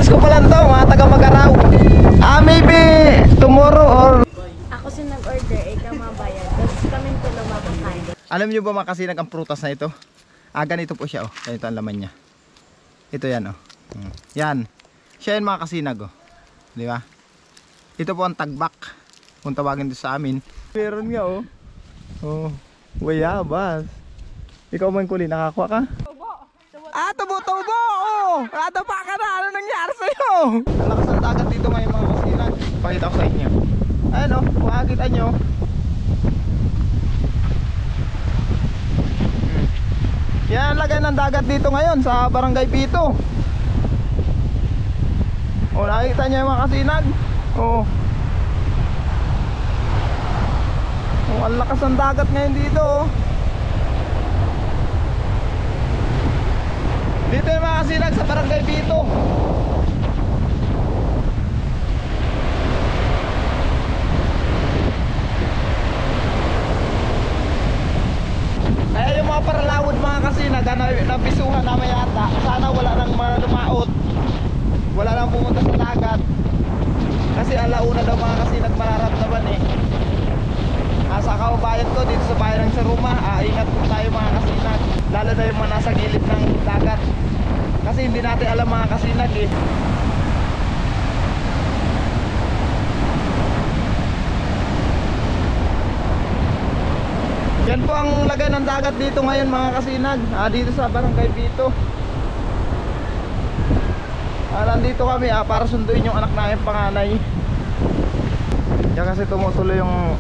viewers ko pa lang to, mga taga Magaraw. Maybe tomorrow or... Ako si nag-order, ikaw mabayad. Tapos kami tulo makakain. Alam nyo ba mga kasinag ang prutas na ito? Ganito po siya, oh. Ganito ang laman niya. Ito yan, oh. Yan. Siya yan mga kasinag, oh. Di ba? Ito po ang tagbak. Kung tawagin dito sa amin. Meron nga, oh. Oh. Wayabas. Ikaw man kuli, nakakuha ka? Tubo! Oh! Nadapa ka na! Ano nangyari sa'yo? Ang lakas ng dagat dito ngayon mga kasinag. Pakita ko sa inyo. Ayan, oh. Kung makakita nyo. Yan ang lagay ng dagat dito ngayon sa Barangay Pito. Oh, nakikita nyo yung mga kasinag. Oh. Oh, ang lakas ng dagat ngayon dito, oh. Dito yung mga kasinag sa Barangay Pito. Kaya yung mga paralawod mga kasinag na bisuhan naman yata, sana wala nang lumaot, wala nang pumunta sa dagat. Kasi alauna daw mga kasinag mararamdaman eh. Sa kababayan ko dito sa bayan ng Saruma, ingat po tayo mga kasinag, lalo na yung mga nasa gilid ng dagat. Kasi hindi natin alam mga kasinag eh. Yan po ang lagay ng dagat dito ngayon mga kasinag, dito sa Barangay Pito. Nandito kami para sunduin yung anak namin panganay. Yan kasi tumutuloy yung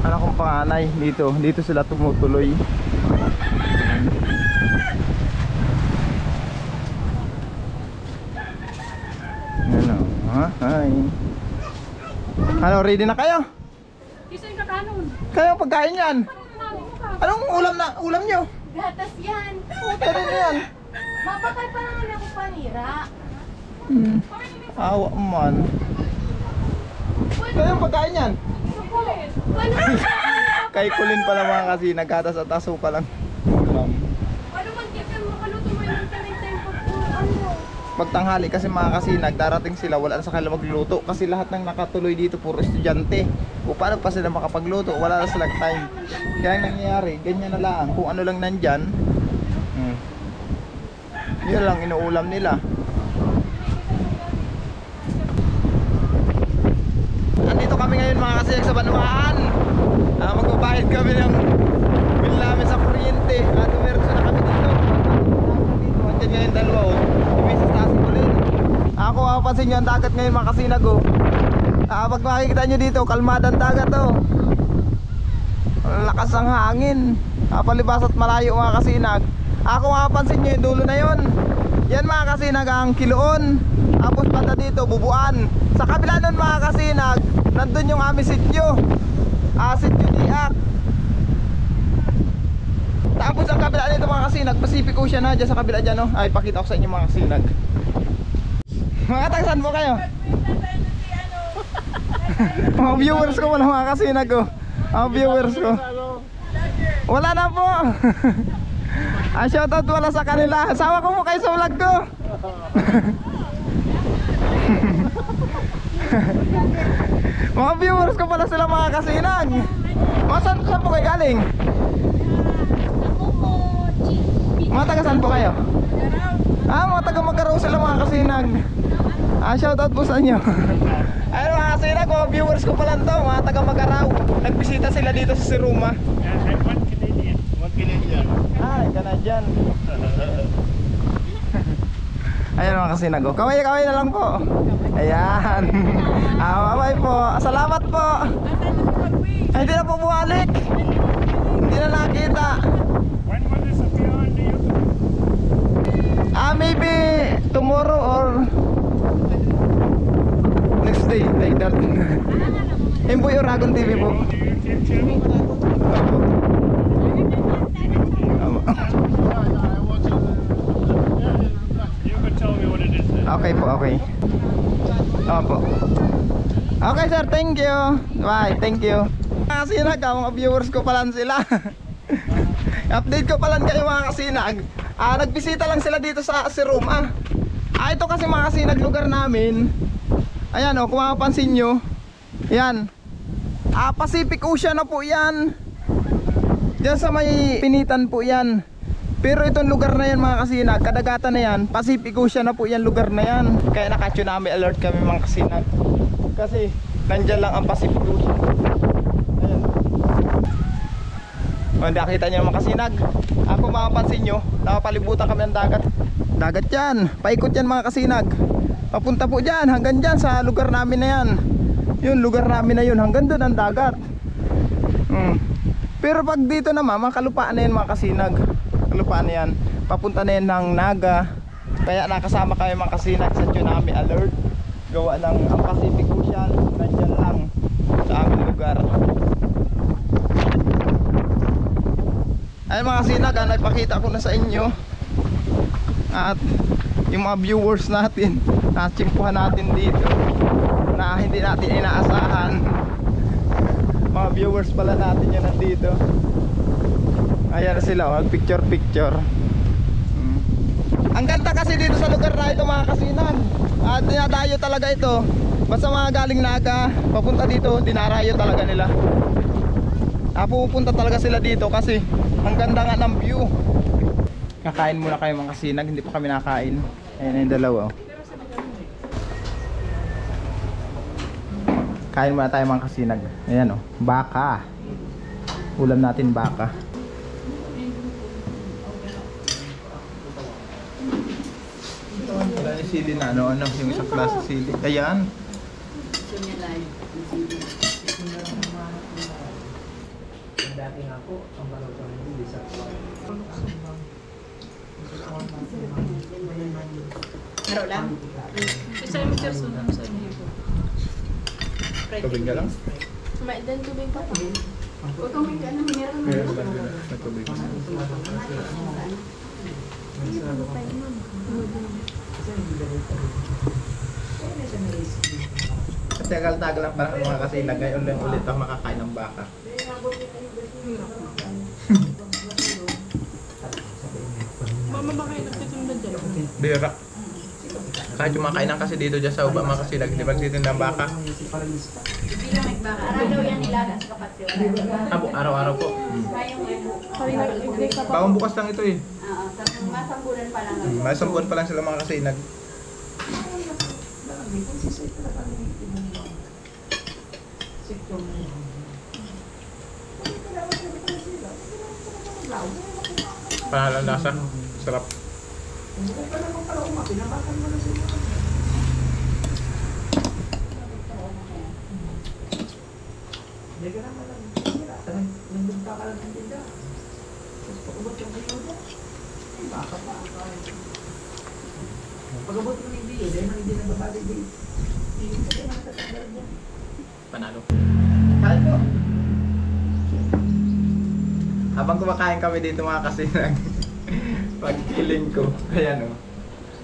anak kong panganay dito. Dito sila tumutuloy. Ano? Hi. Ano, ready na kayo? Kiso yung kakanon. Kayo pagkain yan. Anong ulam nyo? Gatas yan. Pwede na yan. Mapatay pa naman ako panira. Awa man. Kayo pagkain yan? Kay kulin pala mga kasi nagkatas at aso pa lang ulam. Ano man kita makaluto mo yung time pag Pagtanghali kasi mga kasi nagdarating sila, wala na sa kanila magluto kasi lahat ng nakatuloy dito puro estudyante. O paano pa sila makapagluto? Wala na silang time. Kaya nangyayari, ganyan na lang. Kung ano lang nandyan, yun lang inuulam nila. Andito kami ngayon mga kasi sa Banwaan. Magbabayad kami ng bill namin sa kuryente. Dumiretso na kami dito. Andyan ngayon dalawa, oh. Umisis taas ulit. Ako mapapansin nyo ang dagat ngayon mga kasinag, oh. Pag makikita nyo dito, kalmada ang dagat, oh. Lakas ang hangin. Palibas at malayo mga kasinag. Ako mapapansin nyo yung dulo na yon. Yan mga kasinag ang Kiloon. Tapos pata dito, Bubuan. Sa kabila nun mga kasinag, nandun yung aming sityo. Sityo Diak. Tapos ang kabila nito mga kasinag, Pacific Ocean na dyan sa kabila dyan, oh. Ay, pakita ko sa inyo mga kasinag. Mga tagsan po kayo. Mga viewers ko wala mga kasinag, oh. Mga viewers ko wala na po. Shoutout wala sa kanila. Sawa ko mo kayo sa vlog ko. Mga viewers ko pala sila mga kasinag. Saan po kayo galing? Mga taga saan po kayo? Mga taga Magaraw sila mga kasinag. Shoutout po sa inyo. Ayun mga kasinag, mga viewers ko pala to, mga taga Magaraw. Nagbisita sila dito sa Saruma. Canadian. Ayan mga kasinag, kaway-kaway na lang po. Ayan. Bye po. Salamat po. Ay, hindi na po bumalik. Hindi na nakita. Maybe tomorrow or next day like that. Yun po yung Ragon TV po. Okay po, okay. Opo. Okay sir, thank you. Bye, thank you. Kasinag, mga viewers ko pala sila. Update ko pala kayo mga kasinag. Nagbisita lang sila dito sa Saruma. Ito kasi mga kasinag lugar namin. Ayan kung mapapansin nyo. Yan. Pacific Ocean na po yan. Diyan sa may Pinitan po yan. Pero itong lugar na yan mga kasinag, kadagatan na yan, Pacific Ocean na po yan lugar na yan. Kaya naka-tsunami alert kami mga kasinag. Kasi nandyan lang ang Pacific Ocean. Ayan. Nakita nyo mga kasinag. Kung mapapansin nyo, nakapalibutan kami ng dagat. Dagat yan, paikot yan mga kasinag. Papunta po dyan, hanggang dyan sa lugar namin na yan. Yung lugar namin na yun, hanggang doon ang dagat. Pero pag dito naman, mga kalupaan na yan mga kasinag. Kalupaan na yan, papunta na yan ng Naga. Kaya nakasama kami mga kasinag sa tsunami alert. Gawa ng ang Pacific Ocean, nandyan lang sa aming lugar. Ayun mga kasinag, nagpakita ko na sa inyo. At yung mga viewers natin, natsimpuhan natin dito na hindi natin inaasahan. Mga viewers pala natin yan nandito. Ayan sila, picture picture. Ang ganda kasi dito sa lugar na ito mga kasinag. At dinadayo talaga ito. Basta mga galing Naga, papunta dito, dinarayo talaga nila. Pupunta talaga sila dito kasi ang ganda nga ng view. Kakain muna kayo mga kasinag, hindi pa kami nakain. Ayan yung dalawa. Kain muna tayo mga kasinag. Ayan baka. Ulam natin baka. Wala yung sili na ano, yung isang klase sili. Ayan. Dati nga po, ang balaw sa hindi sa Laro lang? Isa yung Mr. Sunam sa inyo po. Tubig ka lang? May dan tubig pa pa. Huwag kang may ano, meron mo. May tubig. Kasi tagal-tagal lang parang mga kasinag. Ngayon lang ulit ako makakain ng baka. Mama ba kayo nagtitinda dyan? Bira. Kahit yung makainan kasi dito dyan sa uba mga kasinag, di ba nagtitinda ng baka? Araw daw yan nilaga sa kapatid. Araw-araw po. Kami Bawang bukas lang ito eh. masambunan pa lang. May isang buwan pa lang sila mga kasinag. Pangalan lasa. Sarap. Panalo. Kain po. Habang kumakain kami dito mga kasinag, pagkiling ko, ayan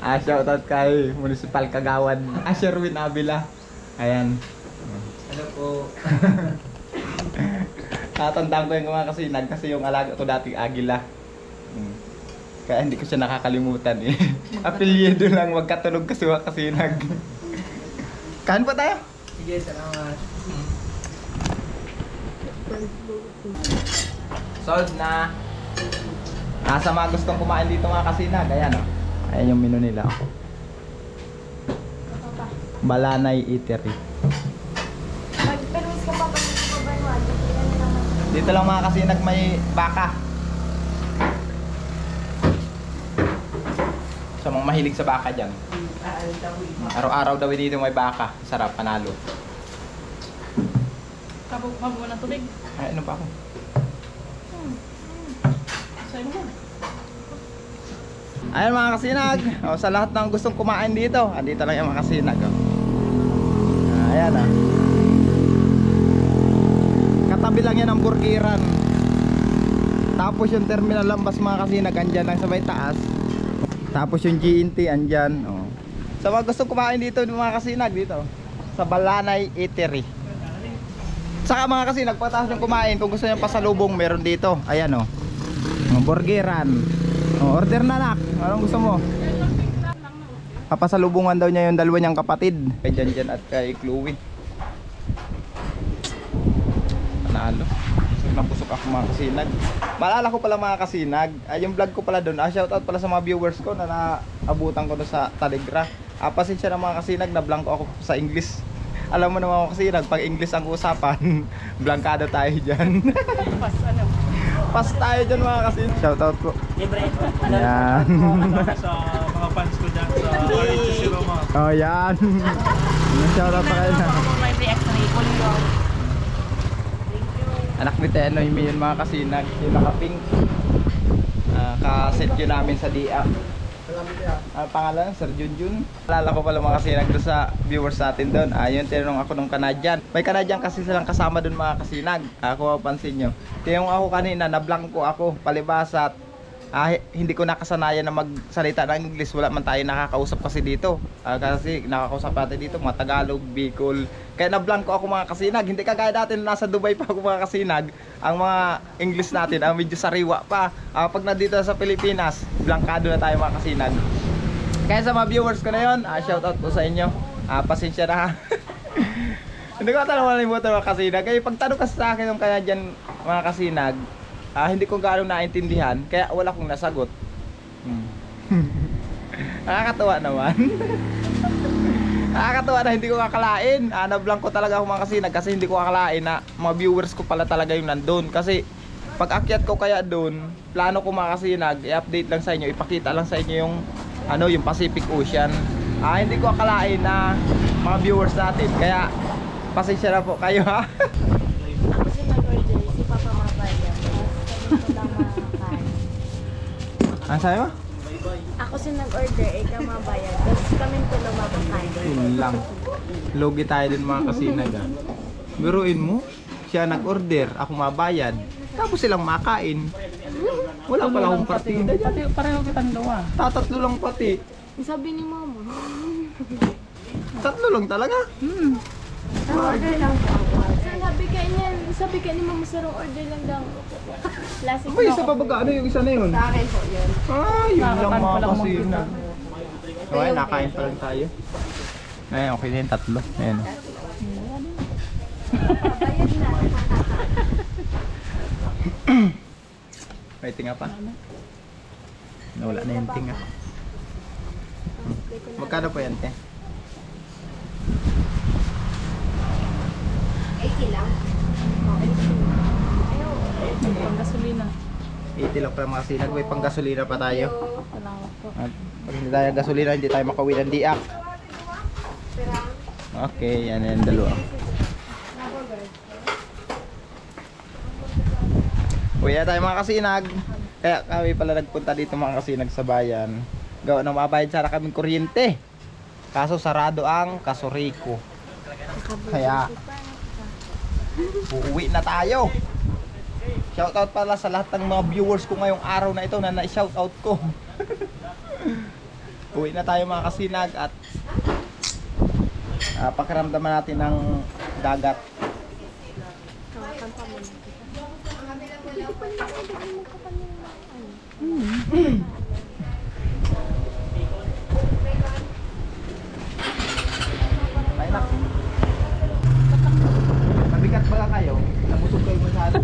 shoutout kay Municipal Kagawan, Sherwin Avila. Ayan. Hello po. Tatandaan ko yung mga kasinag kasi yung alaga ko dating agila. Kaya hindi ko siya nakakalimutan eh. Apelyido lang, wag katulog kasi mga kasinag. Kain pa tayo? Sige, salamat. Sold na. Sa mga gustong kumain dito mga kasinag, ayan ayan yung menu nila. Balanay Eatery. Mag-permis ka pa ba dito pa ba naman? Dito lang mga kasinag may baka. Sa mga mahilig sa baka dyan. Araw-araw daw dito may baka. Sarap, panalo. Kapag mabuha ng tubig. Ay, ano pa ako? Sa'yo mo. Ayan mga kasinag, sa lahat ng gustong kumain dito, andito lang yung mga kasinag. Ayan katabi lang yan ang burgiran. Tapos yung terminal lambas mga kasinag, andyan lang sa may taas. Tapos yung GNT andyan. Sa mga gustong kumain dito mga kasinag, dito sa Balanay Eatery. Saka mga kasinag, pagkatapos yung kumain, kung gusto nyo pasalubong, meron dito. Ayan burgeran. Order na nak. Anong gusto mo? Kapasalubungan daw niya yung dalawa niyang kapatid. Kay Janjan at kay Chloe. Panalo. Busog na busog ako mga kasinag. Maalala ko pala mga kasinag, yung vlog ko pala doon, shoutout pala sa mga viewers ko na naabutan ko doon sa Telegram. Pasensya na mga kasinag, na blanco ako sa English. Alam mo naman mga kasinag, pag English ang usapan, blankado tayo dyan. Pas, ano? Pas tayo dyan mga kasinag. Shoutout po. Libre. Yan. Sa mga fans ko dyan sa RH Roma. Oh yan. Shoutout pa kayo na. May react na ipon yun. Anak ni Teno yun mga kasinag, yung naka-pink. Kaset yun namin sa DA. Pangalan, Sir Junjun. Alala ko pala mga kasinag doon sa viewers natin doon. Yun, tinanong ako nung Canadian. May Canadian kasi silang kasama doon mga kasinag. Kung mapansin nyo. Tinanong ako kanina, na-blanco ako, palibasa at hindi ko nakasanayan na magsalita ng English. Wala man tayo nakakausap kasi dito. Kasi nakakausap natin dito mga Tagalog, Bicol. Kaya na-blanco ako mga kasinag. Hindi kagaya dati na nasa Dubai pa ako mga kasinag. Ang mga English natin medyo sariwa pa. Pag nandito sa Pilipinas, blankado na tayo mga kasinag. Kaya sa mga viewers ko na yun, shoutout po sa inyo. Pasensya na ha. Hindi ko alam malimutan mga kasinag. Kaya pagtanong kasi sa akin yung kaya dyan mga kasinag, hindi ko gaano naintindihan, kaya wala kong nasagot. Nakakatawa naman. Nakakatawa na hindi ko kakalain. Na-blanco talaga ako mga kasinag kasi hindi ko kakalain na mga viewers ko pala talaga yung nandun. Kasi pag akyat ko kaya doon, plano ko mga kasinag, i-update lang sa inyo, ipakita lang sa inyo yung yung Pacific Ocean. Hindi ko akalain na mga viewers natin. Kaya pasensya na po kayo ha. Ako si nag-order, si Papa Mabaya. Kami lang makakain. Ano sabi mo? Ako si nag-order, ikaw mabayad. Tapos kami tulong makakain. Yun lang. Logi tayo din mga kasinag ha. Biruin mo, siya nag-order, ako mabayad. Tapos silang makain. Wala pala akong partida dyan. Pareho kitang gawa. Tatatlo lang pati. Sabi ni Mama. Tatlo lang talaga. Order lang po ako. Sabi ka ni Mama, sarong order lang daw. Lasik May isa pa baga, ano yung isa na yun? Sa akin po yun. Yun lang Nakakain mga pa lang kasinag. So ayun, nakain pa lang tayo. Ayun, okay na yung tatlo. Ayun. Bayad na. May tinga pa. Nawala na yung tinga. Magkano po yan, te? 80 lang. Pang gasolina. 80 lang pala mga sinag. May pang gasolina pa tayo. Salamat po. At pag hindi tayo gasolina, hindi tayo makauwi ng diak. Okay, yan yung dalawa. Uwi na tayo mga kasinag. Kaya kami pala nagpunta dito mga kasinag sa bayan. Gawa na mabayad sana kaming kuryente. Kaso sarado ang Kasoriko. Kaya uuwi na tayo. Shoutout pala sa lahat ng mga viewers ko ngayong araw na ito na na-shoutout ko. Uwi na tayo mga kasinag at pakiramdaman natin ng dagat. Ay nak. Mabigat ba kayo? Nabusog kayo masyado.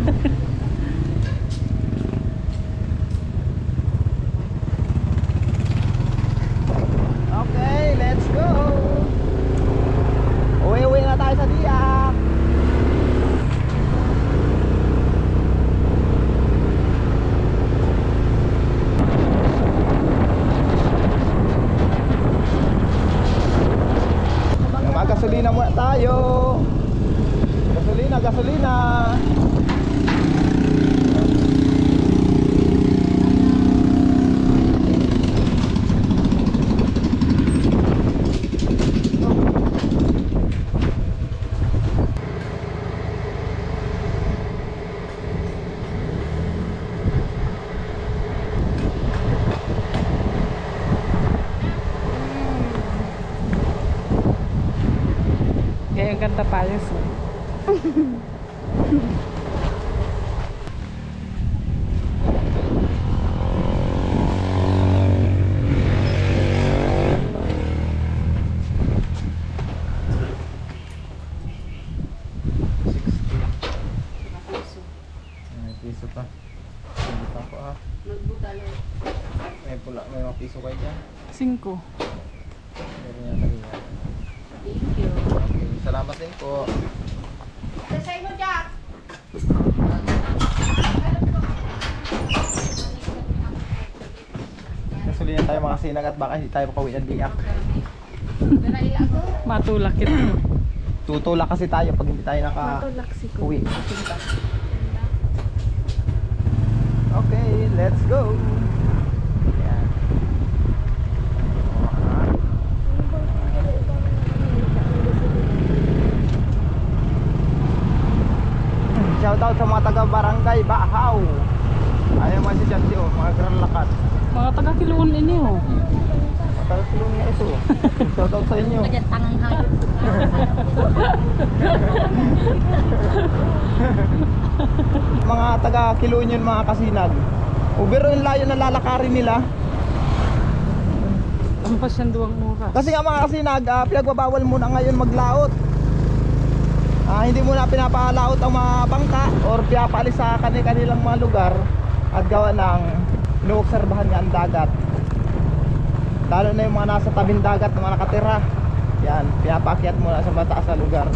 Okay, let's go. Uwi na tayo sa diak. Gasolina muna tayo. Gasolina. Kaya ang ganda payos. piso pa. Buta ko ah. Magbuta na. May pula, may mga piso kayo dyan. 5. Meron yan lagi yan. Thank you. Okay, salamat din po. Dasay mo, Jack! Nasulihan tayo mga sinag at baka hindi tayo pakawian biyak. Matulak ito. Tutulak kasi tayo pag hindi tayo Matulak si ko. uwi. Okay, let's go. Yan. Shout out sa mga taga Barangay Bahaw. Ayaw mga si Janty oh, mga Gran Lakat. Mga taga-Kiluon ini oh. Matulong niya ito. Shout out sa inyo. Kajan tangang hayop. Mga taga Kiluon yun mga kasinag. Pero yung layo na lalakarin nila. Ampas yan 2 oras. Kasi nga mga kasinag, pinagbabawal muna ngayon maglaot. Hindi muna pinapalaot ang mga bangka or pinapaalis sa kanilang mga lugar at gawa ng inoobserbahan nga ang dagat. Lalo na yung mga nasa tabing dagat na mga nakatira. Yan, pinapakyat muna sa mataas na lugar.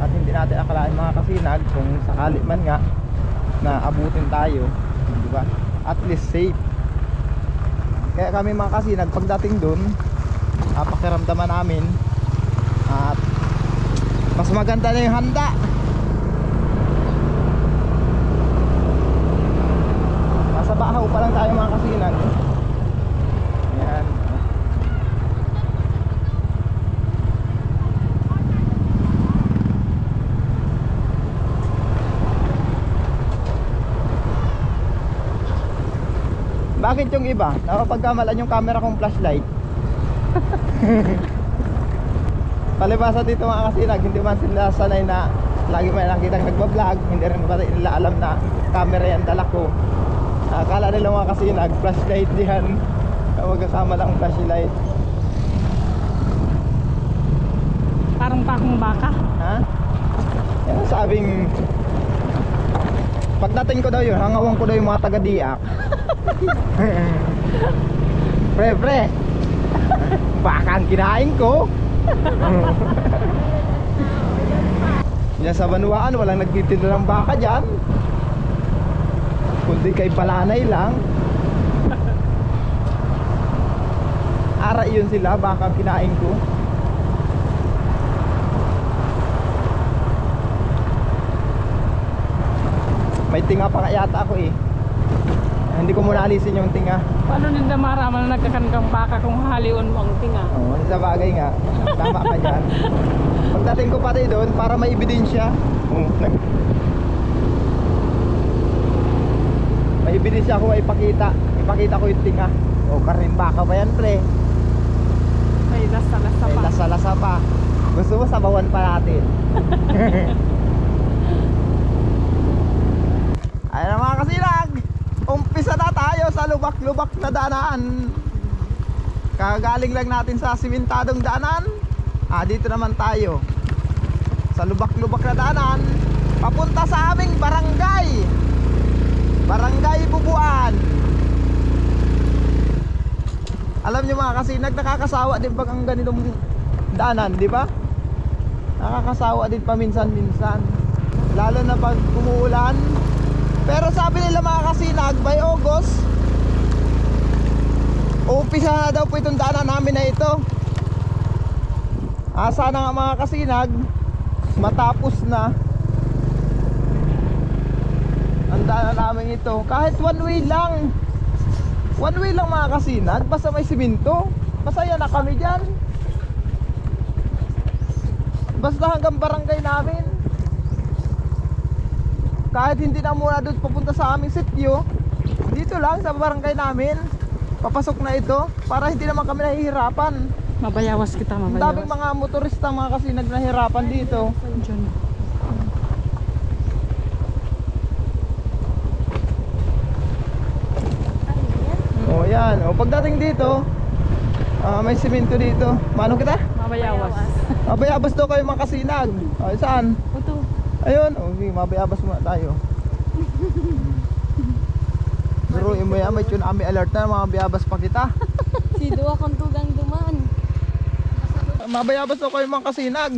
At hindi natin akalain mga kasinag kung sakali man nga na abutin tayo, di ba? At least safe. Kaya kami mga kasinag pagdating doon, pakiramdaman namin at mas maganda na yung handa. Nasa Bahaw pa lang tayo mga kasinag. Yan. Bakit yung iba? Nakapagkamalan yung camera kong flashlight. Palibasa dito mga kasinag, hindi man sila sanay na lagi may nakitang nagbablog, hindi rin ba nila alam na camera yan dala ko. Akala nila mga kasinag, flashlight diyan. Magkasama lang flashlight. Parang pakong baka. Ha? Yan sabing pagdating ko daw yun, hangawang ko daw yung mga taga-diak. Pre, baka ang kinain ko. Yan sa Banuaan, walang nagtitinda ng baka dyan. Kundi kay Palanay lang. Ara yun sila, baka ang kinain ko. May tinga pa nga yata ako eh. Hindi ko muna alisin yung tinga. Paano nila maraman na nagkakankang baka kung halion mo ang tinga? Oo, sa bagay nga. Tama ka dyan. Pagdating ko pati doon para may ebidensya. May ebidensya ako ipakita. Ipakita ko yung tinga. O karin baka ba yan pre? May lasa-lasa May pa. lasa-lasa pa. Gusto mo sabawan pa natin. Ayun na mga kasinag, umpisa na tayo sa lubak-lubak na daanan. Kagaling lang natin sa simentadong daanan. Dito naman tayo sa lubak-lubak na daanan papunta sa aming barangay, Barangay Bubuan. Alam nyo mga kasinag, nakakasawa din pag ang ganitong daanan, di ba? Nakakasawa din paminsan-minsan, lalo na pag umuulan. Pero sabi nila mga kasinag, by August, umpisa na daw po itong daanan namin na ito. Sana nga mga kasinag, matapos na ang daanan namin ito. Kahit one way lang mga kasinag, basta may siminto, masaya na kami dyan. Basta hanggang barangay namin. Kahit hindi na muna doon papunta sa aming sityo, dito lang sa barangay namin, papasok na ito para hindi naman kami nahihirapan. Mabayawas kita, Ang mabayawas. daming mga motorista mga kasi nagnahirapan dito. Diyan. O yan, o pagdating dito, may simento dito. Mano kita? Mabayawas. Mabayabas daw kayo mga kasinag. O saan? Ito. Ayun, o sige, mabayabas muna tayo. Pero may yun kami alert na mga bayabas pa kita. Si Dua kong tugang duman. Mabayabas ako yung mga kasinag.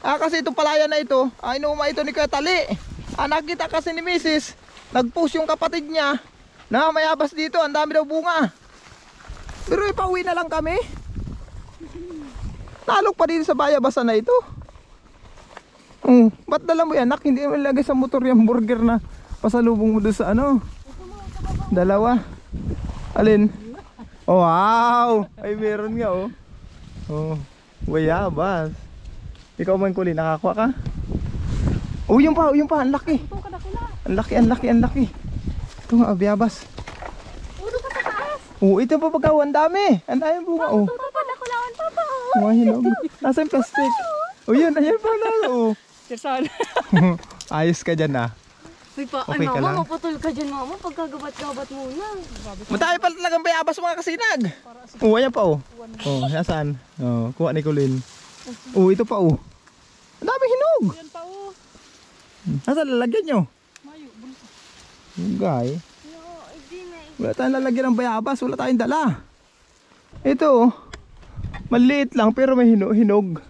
Kasi itong palaya na ito, inuuma ito ni Kuya Tali. Nakita kasi ni Mrs. Nag-push yung kapatid niya na mayabas dito, ang dami daw bunga. Pero ipauwi na lang kami. Nalok pa dito sa bayabasan na ito. Ba't dala mo yan, anak? Hindi mo ilagay sa motor yung burger na pasalubong mo doon sa ano? Dalawa. Alin? Oh, wow! Ay, meron nga oh. Oh, bayabas. Ikaw man Kulin, nakakuha ka? Oh, yung pa, ang laki. Ang laki, ang laki, ang laki. Ito nga, bayabas. Ulo ka sa taas. Oh, ito pa pagkaw, ang dami. Ang dami bunga, oh. Padakulawan papa. Mga hinog. Nasa yung plastic. Oh, yun, ayan pala, oh. Sirsan. Ayos ka dyan, ah. Uy pa, Okay ka lang? mama, maputol ka dyan mama. Pagkagabat-gabat muna. Matami pala talagang bayabas mga kasinag. Oh, ayan pa, oh. Oh, nasaan? Oh, kuha ni Kulin. Oh, ito pa, oh. Ang dami hinog. Yan pa oh. Nasaan lalagyan nyo? Mayo, bulsa. Gay. No, hindi na. Wala tayong lalagyan ng bayabas. Wala tayong dala. Ito, oh. Maliit lang pero may hinog.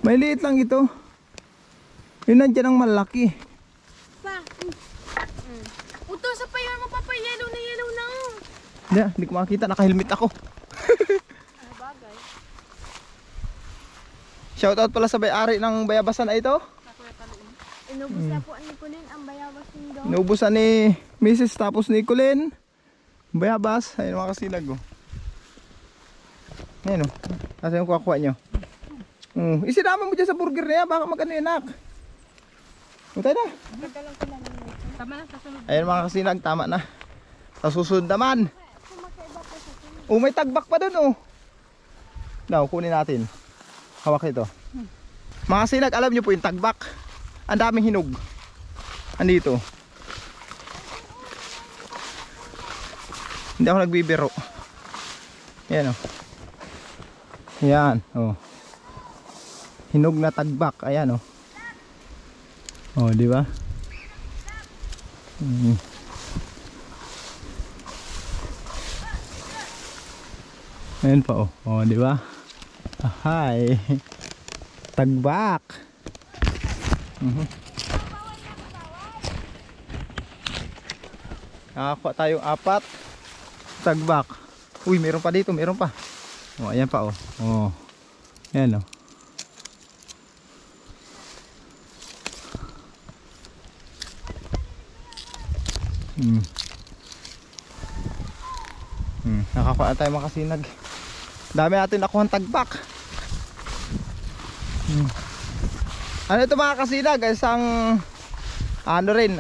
May liit lang ito. Yun nandiyan ang malaki. Pa. Uto sa payan mo papa. Yellow na yellow na. Hindi ko makakita. Naka-helmet ako. Bagay. Shoutout pala sa bay-ari ng bayabasan na ito. Inubos na po ni Kulin ang bayabas nindo. Inuubusan ni Mrs. tapos ni Kulin. Bayabas. Ayun mga kasinag, oh. Ayan, oh. Kasi yung kuha nyo. Isinama mo dyan sa burger na yan. Baka mag-ano yun, nak. Utay na. Tama na, sasunod. Ayun mga kasinag. Tama na. Sa susunod naman. Oh, may tagbak pa dun, oh. Now, kunin natin. Hawak ito. Mga kasinag, alam nyo po yung tagbak. Ang daming hinog. Andito. Hindi ako nagbibiro. Yan, oh. Yan, oh. Hinog na tagbak. Ayan, oh. Oh, di ba? Ayan pa, oh. Oh, di ba? Hi. Tagbak. Nakakuha tayong 4 tagbak. Uy, meron pa dito, meron pa. Oh, ayan pa, oh. Oh. Ayan, oh. Nakakuha tayo mga kasinag. Dami natin nakuha tagbak. Ano ito mga kasinag? Isang ano rin,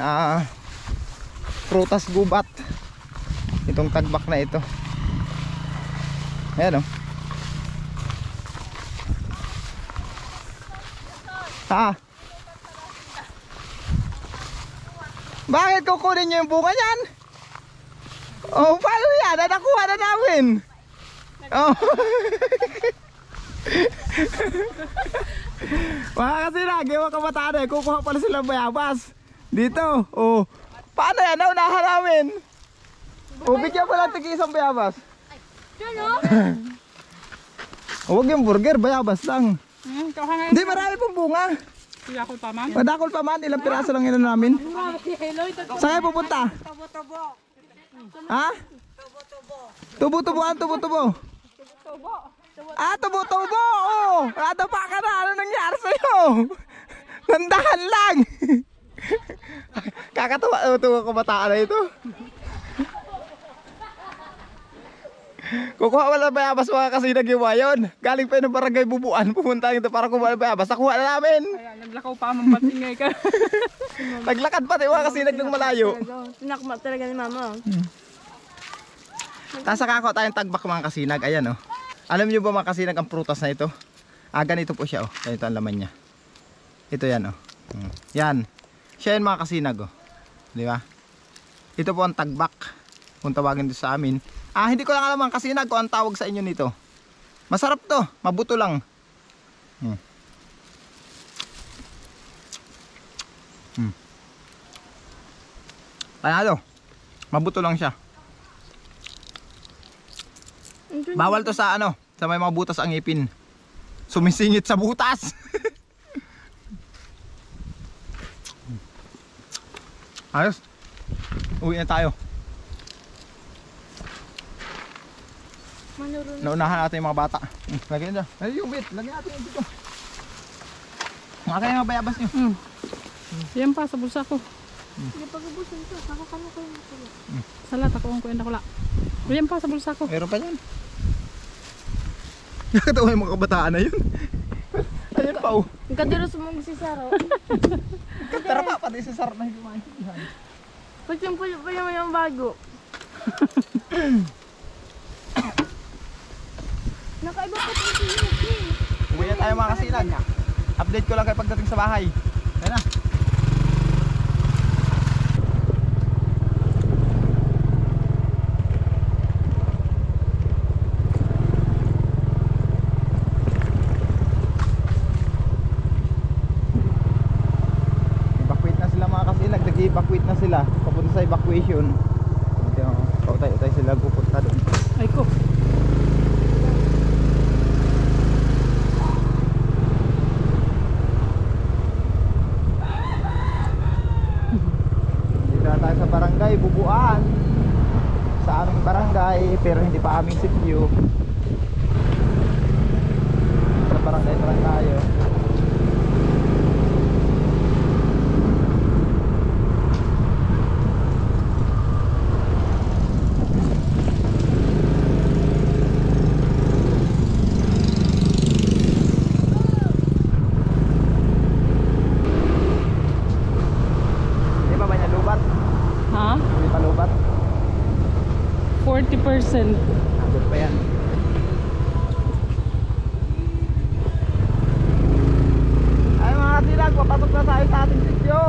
prutas gubat. Itong tagbak na ito. Ayan, oh. Bakit kukunin nyo yung bunga niyan? Oh, paano yan? Nakuha na namin. Oh. Mga kasinag, yung mga kabataan eh, kukuha pala silang bayabas. Dito, oh. Paano yan? Naunahan namin. Oh, bigyan pala tig isang bayabas. Diyan o. Huwag yung burger, bayabas lang. Ikaw ka ngayon. Hindi, marami pong bunga. Kuya ko pa man. Madakol pa man, ilang piraso lang yun namin. Saan kayo pupunta? Tubo-tubo. Ha? Tubo-tubo. Tubo-tubo. Tubo-tubo. Oh, nadapa ka na. Ano nangyari sa'yo? Nandahan lang. Kakatawa. Tuwa kabataan na ito. Kukuha wala bayabas mga kasinag yung yun. Galing pa yun ng barangay Bubuan. Pumunta ito para kuha ng bayabas. Nakuha na namin. Kaya naglakaw pa mampatingay ka. Naglakad pa tayo mga kasinag ng malayo. Tinakma talaga ni mama. Tapos nakakuha tayong tagbak mga kasinag. Ayan, oh. Alam nyo ba mga kasinag ang prutas na ito? Ganito po siya, oh. Ganito ang laman niya. Ito yan, oh. Yan. Siya yan mga kasinag, oh. Di ba? Ito po ang tagbak. Kung tawagin dito sa amin. Hindi ko lang alam ang kasinag kung ang tawag sa inyo nito. Masarap to. Mabuto lang. Panalo. Mabuto lang siya. Bawal to sa ano, sa may mga butas ang ngipin. Sumisingit sa butas. Ayos. Uwi na tayo. Manuro na. Naunahan natin yung mga bata. Lagyan nyo. Ay, yung bit. Lagyan natin yung dito. Mga kaya mga bayabas nyo. Yan pa sa bulsa ko. Hindi pag-ubusin to. Nakakano ko yung pala. Salat ako ang kuwenda ko la. Yan pa sa bulsa ko. Meron pa yan. Nakatawa yung mga kabataan na yun. Ayun pa oh. Ang kadiro sumong si Saro. Tara pa, pati si Sar na hilumain. Pag yung puyo pa yung bago. Nakaiba pa ito yung Uwi na tayo mga kasinag. Update ko lang kayo pagdating sa bahay. Ayun na. Evacuate na sila mga kasinag. Nag-evacuate na sila. Papunta sa evacuation. Pautay-utay sila pupunta doon. Ay ko. Dito na tayo sa barangay Bubuan. Sa aming barangay, pero hindi pa aming sitio. Sa barangay pa lang tayo. Di ba ba niya lubat? Ha? Hindi pa lubat? 40%. Andun pa yan. Ay mga kasilag, papasok na tayo sa ating sitio.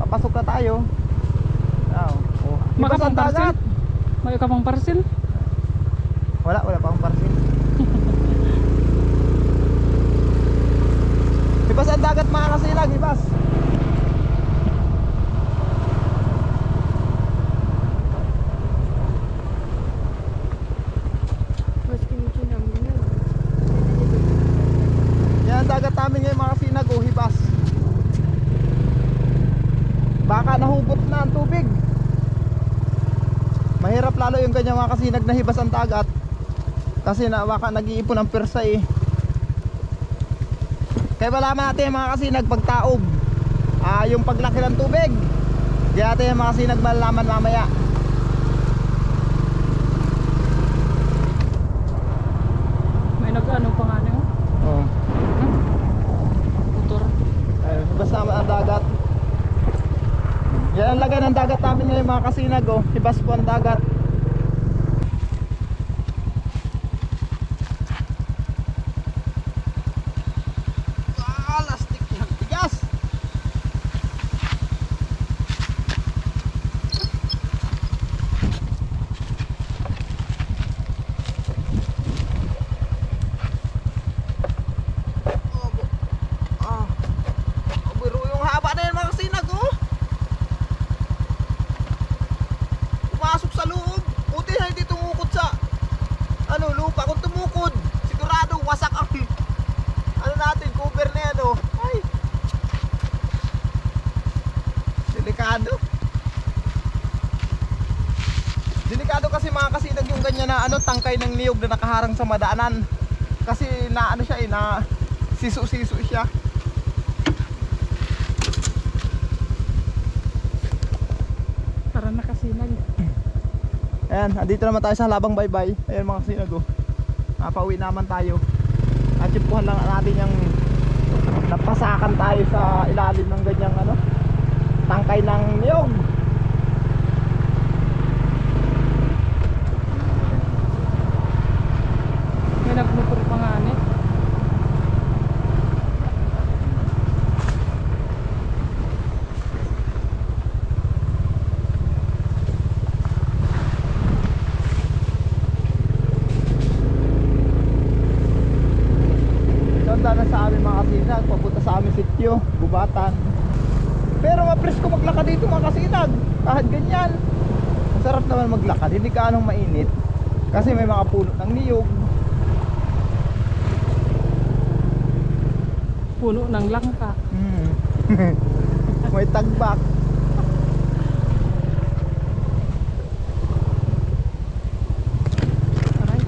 Papasok na tayo. Oh. Ibas ang Makapang dagat. parcel? May ka pang parcel? Wala pa akong parcel. Ibas ang dagat mga kasilag, ibas. mas kinikinam yun. Yan ang dagat namin ngayon mga kasinag, oh, hibas. Baka nahugot na ang tubig. Mahirap lalo yung ganyan mga kasinag na hibas ang dagat. Kasi baka nag-iipon ang persa eh. Kaya malaman natin mga kasinag pagtaob, yung paglaki ng tubig. Di natin mga kasinag malalaman mamaya. May nag-ano pa nga niyo? Oh. Motor. Ayun, hibas naman ang dagat. Yan ang lagay ng dagat namin ngayon mga kasinag, oh. Hibas po ang dagat. Lastik ng tigas. Biro yung haba na yan mga kasinag, oh. Pumasok sa loob. Buti na hindi tumukod sa lupa. Kung tumukod, sigurado wasak ang natin, cover na yan, oh. Ay, delikado. Delikado kasi mga kasinag yung ganyan na tangkay ng niyog na nakaharang sa madaanan. Kasi na siya eh, na siso-siso siya. Para nakasinag. Ayan, andito naman tayo sa Labang Baybay. Ayan mga kasinag, oh. Napauwi naman tayo. At simpuhan lang natin yung napasakan tayo sa ilalim ng ganyang tangkay ng niyog. May nagmotor pa nga ni. Ganda na sa amin mga kasinag, papunta sa aming sityo, Gubatan. Pero ma-presko maglakad dito mga kasinag. Kahit ganyan. Masarap naman maglakad. Hindi ka anong mainit. Kasi may mga puno ng niyog. Puno ng langka. May tagbak. Aray.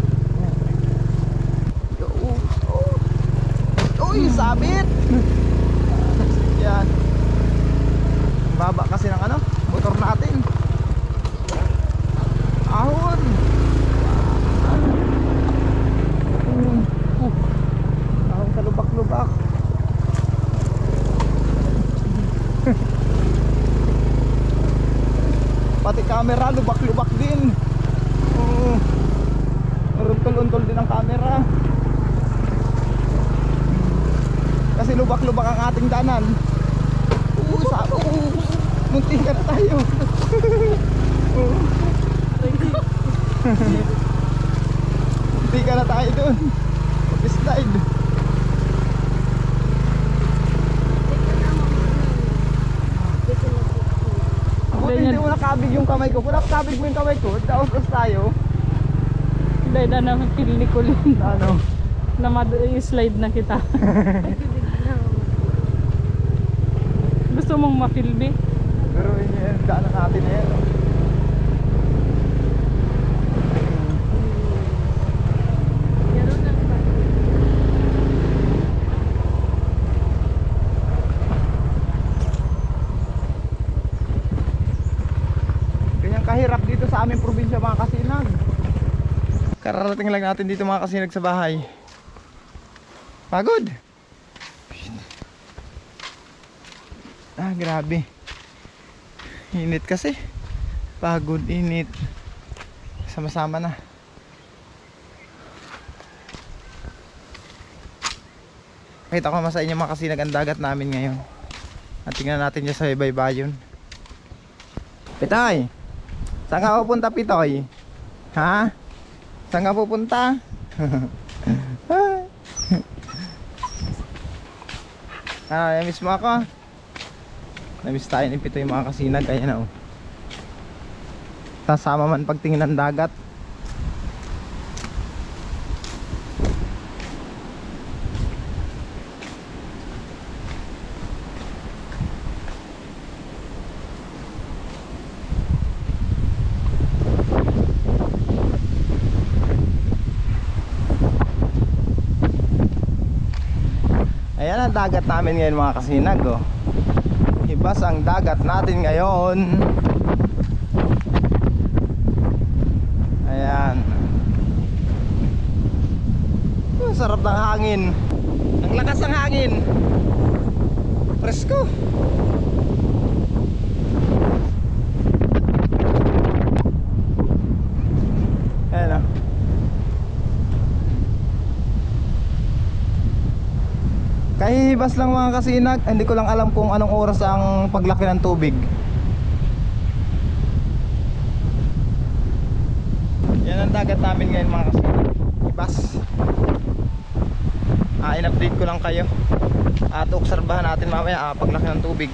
Uy, sabit. Yan. Baba kasi ng ano, motor natin. Ahon. Ahon sa lubak-lubak. Pati camera lubak-lubak din. Untol-untol din ang camera. Kasi lubak-lubak ang ating danan. Munting ka na tayo. Munting ka na tayo dun. Mag-slide. Buti hindi mo nakabig yung kamay ko. Kung nakabig mo yung kamay ko, daos-dos tayo. Dahil na feel ni Colin. Ano? Na slide na kita. Gusto mong ma-filme? Pero yun, daanan natin na yan. Ganyan kahirap dito sa aming probinsya mga kasinag. Kararating lang natin dito mga kasinag sa bahay. Pagod. Grabe. Init kasi. Pagod, init. Sama-sama na. Pakita ko sa inyo mga kasinag ang dagat namin ngayon. At tingnan natin dyan sa baybayon. Pitoy! Saan ka pupunta, Pitoy? Ha? Saan ka pupunta? Namiss mo ako? Namiss tayo ni Pitoy mga kasinag. Ayan na oh. Tasama man pagtingin ng dagat. Ayan ang dagat namin ngayon mga kasinag oh. Hibas ang dagat natin ngayon. Ayan. Sarap ng hangin. Ang lakas ng hangin. Presko. Ayan o. Kahihibas lang mga kasinag. Hindi ko lang alam kung anong oras ang paglaki ng tubig. Yan ang dagat namin ngayon mga kasinag. Hibas. In-update ko lang kayo. At obserbahan natin mamaya paglaki ng tubig.